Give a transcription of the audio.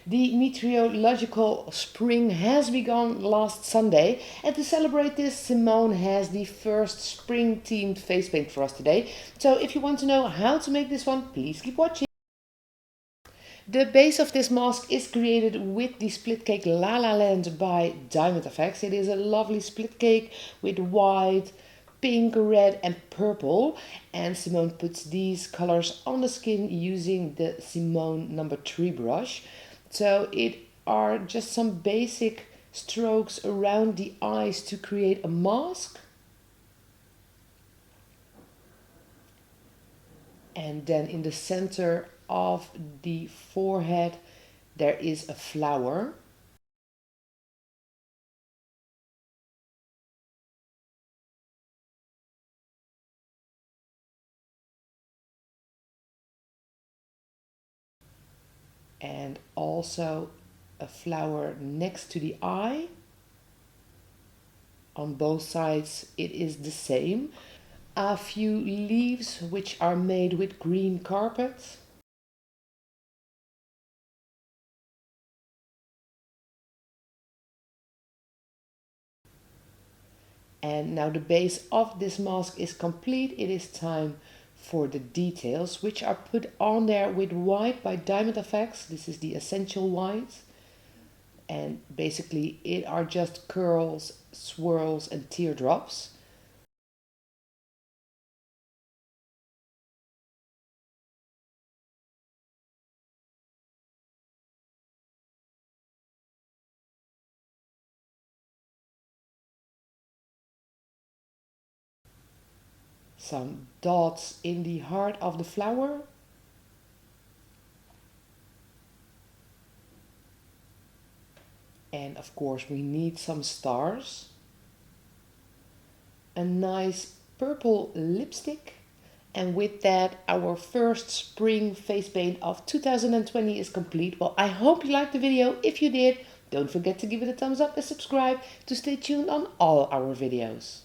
The meteorological spring has begun last Sunday, and to celebrate this, Simone has the first spring themed face paint for us today. So if you want to know how to make this one, please keep watching. The base of this mask is created with the split cake La La Land by Diamond Effects. It is a lovely split cake with white, pink, red and purple, and Simone puts these colors on the skin using the Simone number 3 brush. So it are just some basic strokes around the eyes to create a mask. And then in the center of the forehead there is a flower. And also a flower next to the eye. On both sides it is the same. A few leaves which are made with green carpet. And now the base of this mask is complete. It is time for the details, which are put on there with white by Diamond Effects. This is the essential white. And basically it are just curls, swirls and teardrops. Some dots in the heart of the flower. And of course we need some stars. A nice purple lipstick. And with that, our first spring face paint of 2020 is complete. Well, I hope you liked the video. If you did, don't forget to give it a thumbs up and subscribe to stay tuned on all our videos.